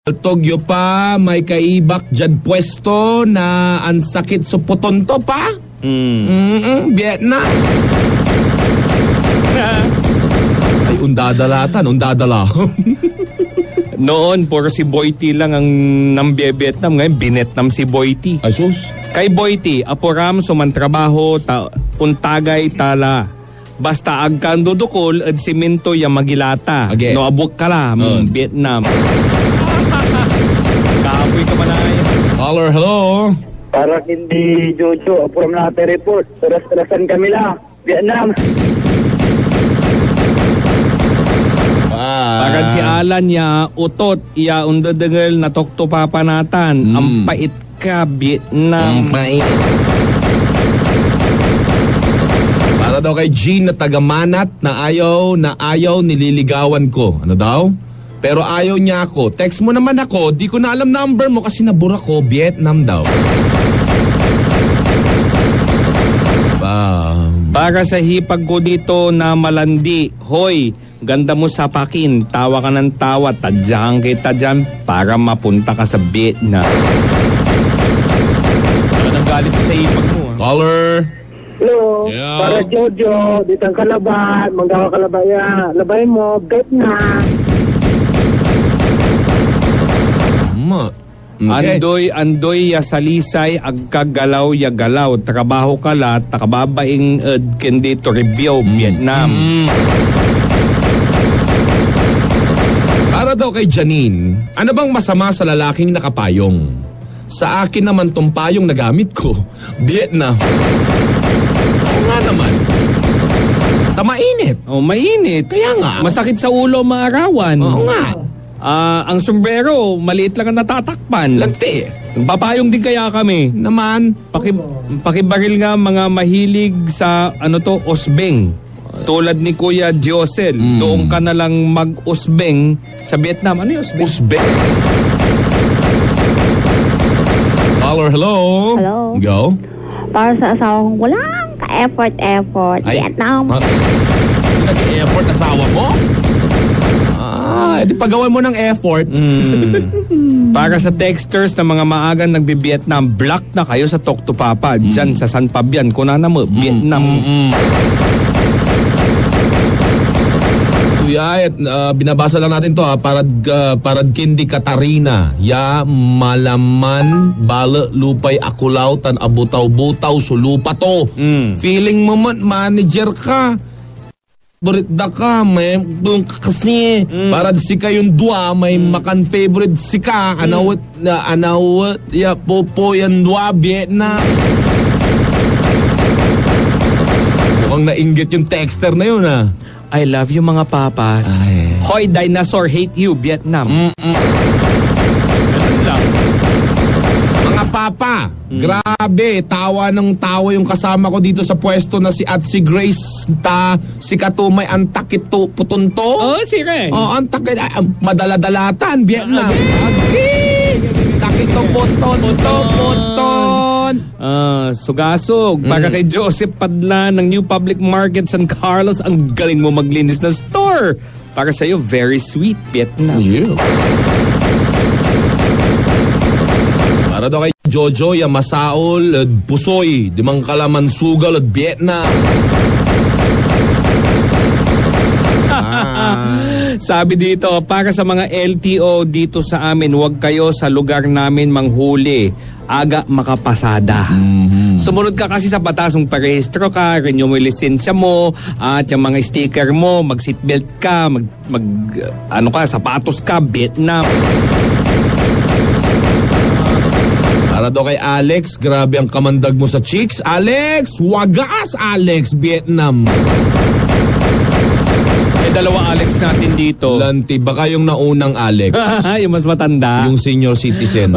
Togyo pa, may kaibak dyan pwesto na ang sakit sa putonto pa. Vietnam. Ay, undadalatan, undadala. Noon, puro si Boyti lang ang nambie-Vietnam. Ngayon, binetnam si Boyti. Asus. Kay Boyti, apuram sumantrabaho, untagay tala. Basta agkan dudukol at simento yung magilata. Again. No, abuk ka lang, Vietnam. Kapoy ka pa na yan. Caller, hello. Para hindi Jojo, from natin report. Teras-terasan kami lang. Vietnam. Pagkat si Alan ya utot, ya undadengel na tokto papanatan. Ang pait ka, Vietnam. Para daw kay Jean na taga-Manat na ayaw nililigawan ko. Ano daw? Pero ayaw niya ako. Text mo naman ako, di ko na alam number mo kasi nabura ko. Vietnam daw. Para sa hipag ko dito na malandi, hoy, ganda mo sa pakin, tawa ka ng tawa, tadyang kita dyan para mapunta ka sa Vietnam. Anong galit sa hipag mo? Caller. Hello. Yeah. Para Jojo, ditang kalaban. Manggawa kalabaya. Labay mo, Vietnam. Okay. Andoy ya salisay agkagalaw ya galaw trabaho kala takababaing kendi to review Vietnam. Para daw kay Janine, ano bang masama sa lalaking nakapayong? Sa akin naman tong payong na gamit ko, Vietnam. Oo nga naman. Mainit. Oh, mainit. Kaya nga. Masakit sa ulo maarawan. Oo nga. Ang sombrero, maliit lang ang natatakpan. Lagti. Papayong din kaya kami. Naman. Pakibaril nga mga mahilig sa osbeng. Tulad ni Kuya Josel, doon ka na lang mag-osbeng sa Vietnam. Ano yung osbeng? Usbek. Caller, hello. Hello. Go. Para sa asawa kong walang ka-effort. Vietnam. Nag-effort asawa mo? Edi pagawan mo ng effort. Para sa texters na mga maagang nagbi-Vietnam, block na kayo sa Talk to Papa. Diyan sa San Fabian, kunana mo, Vietnam. Kuya, binabasa lang natin to parad kindi Katarina. Ya malaman bala lupay akulaw tan abutaw-butaw sulupa to. Feeling mo manager ka. Favorite ka, may kasi para si kayong dua may makan favorite si ka anawat ya popo yan dua Vietnam. Mukhang nainggit yung texter na yun I love you mga papas. Hoy dinosaur, hate you Vietnam. Ganun lang. Mga papa, grabe, tawa ng tawa yung kasama ko dito sa pwesto na si Grace si Katumay ang takit to putunto. Oh, sige. Oh, ang takit madaladalatan Vietnam. Takit to puton. Sugasog. Para kay Joseph Padla ng New Public Market San Carlos, ang galing mo maglinis ng store. Para sa'yo, very sweet Vietnam. Yeah. Para daw kay Jojo, Yamasaol, at Pusoy, Dimang Kalaman Sugal at Vietnam. Sabi dito, para sa mga LTO dito sa amin, huwag kayo sa lugar namin manghuli. Aga makapasada. Sumunod ka kasi sa batas, kung parehistro ka, renew mo yung lisensya mo, at yung mga sticker mo, mag-seatbelt ka, sapatos ka, Vietnam. Para daw kay Alex, grabe ang kamandag mo sa chicks. Alex, wagas Alex, Vietnam. May dalawa Alex natin dito. Lanti, baka yung naunang Alex. Yung mas matanda. Yung senior citizen.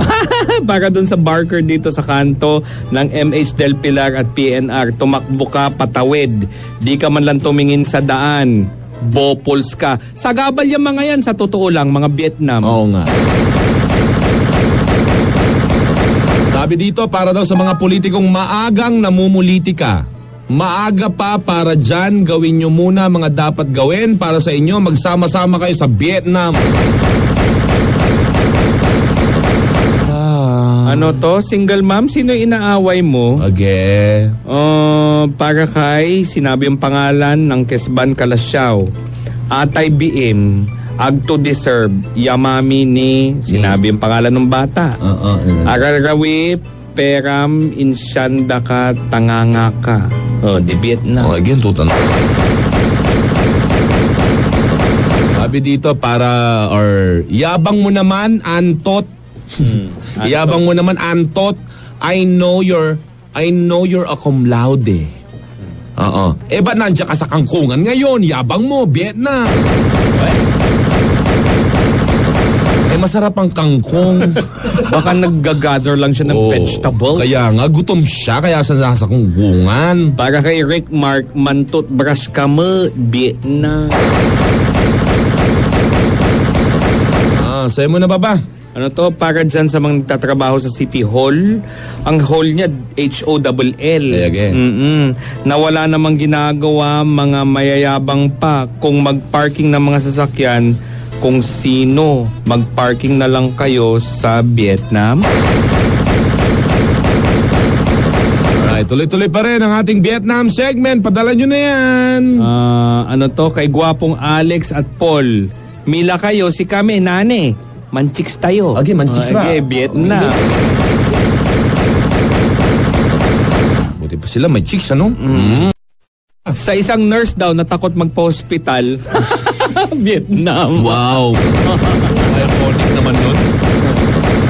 Para dun sa barker dito sa kanto ng MH Del Pilar at PNR, tumakbo ka patawid. Di ka man lang tumingin sa daan. Bopols ka. Sagabal yung mga yan, sa totoo lang, mga Vietnam. Oo nga. Sabi dito, para daw sa mga politikong maagang namumulitika. Maaga pa para dyan, gawin nyo muna mga dapat gawin para sa inyo. Magsama-sama kayo sa Vietnam. Ano to? Single mom? Sino inaaway mo? Age. Para kay sinabi ang pangalan ng Kesban Kalasyaw. Atay BM. Agto deserve. Yamami ni sinabi ang pangalan ng bata. Ararawi peram insyanda ka tanganga ka. Di Vietnam. Again, tutan. Sabi dito yabang mo naman, Antot. Yabang mo naman, Antot. I know you're a cum laude. Ba't nandiyan ka sa kangkungan ngayon? Yabang mo, Vietnam. Masarap ang kangkong. Baka naggagather lang siya ng vegetables. Kaya nga, gutom siya, kaya sa nasa kangkungan. Para kay Rick Mark, mantot brush ka mo, Vietnam. Sa'yo mo na ba? Ano to? Para dyan sa mga nagtatrabaho sa City Hall. Ang hall niya, HOLL. Na wala namang ginagawa, mga mayayabang pa. Kung mag-parking ng mga sasakyan, kung sino, mag-parking na lang kayo sa Vietnam. Alright, tuloy-tuloy pa rin ang ating Vietnam segment. Padala nyo na yan. Ano to? Kay gwapong Alex at Paul. Mila kayo, si kami, nane. Manchiks tayo. Okay, manchiks ra. Okay, Vietnam. Buti pa sila, may chicks, ano? Sa isang nurse daw na takot magpa-hospital. Vietnam. Wow. Iconic naman nun.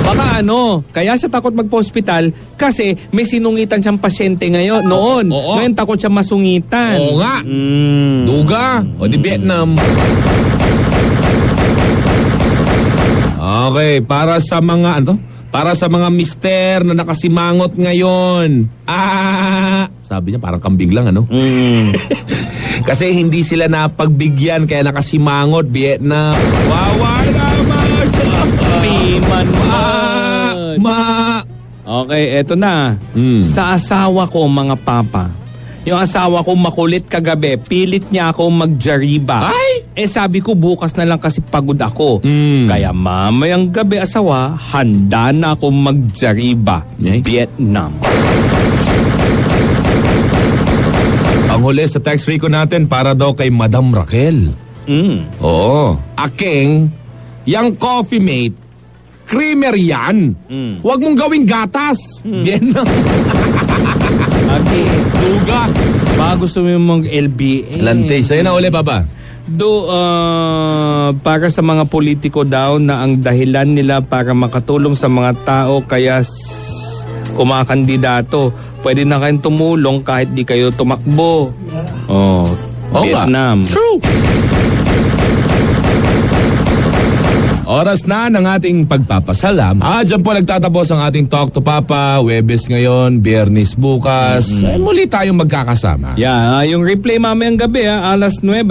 Baka kaya siya takot magpa-hospital kasi may sinungitan siyang pasyente ngayon. Ngayon takot siya masungitan. Oo nga. Duga. O di Vietnam. Okay, para sa mga mister na nakasimangot ngayon. Sabi niya parang kambing lang, ano? Kasi hindi sila napagbigyan kaya nakasimangot, Vietnam. Wawa naman! Piman Okay, eto na. Sa asawa ko, mga papa. Yung asawa ko makulit kagabi, pilit niya ako magjariba. Ay! Sabi ko bukas na lang kasi pagod ako. Kaya mamayang gabi asawa, handa na ako magjariba. Vietnam. Ang huli sa text Rico natin para daw kay Madam Raquel. Oo. Aking, yang coffee mate, creamer yan. Huwag mong gawing gatas. Vietnam. Okay. Duga. Baka gusto mo yung mag-LBA. Lante, sa'yo na uli, Papa. Para sa mga politiko daw na ang dahilan nila para makatulong sa mga tao kaya kumakandidato. Pwede na kayong tumulong kahit di kayo tumakbo. Vietnam. True. Oras na ng ating pagpapasalam. Diyan po nagtatapos ang ating Talk to Papa. Webes ngayon, Biyernes bukas. Muli tayong magkakasama. Yung replay mamayang gabi, alas 9.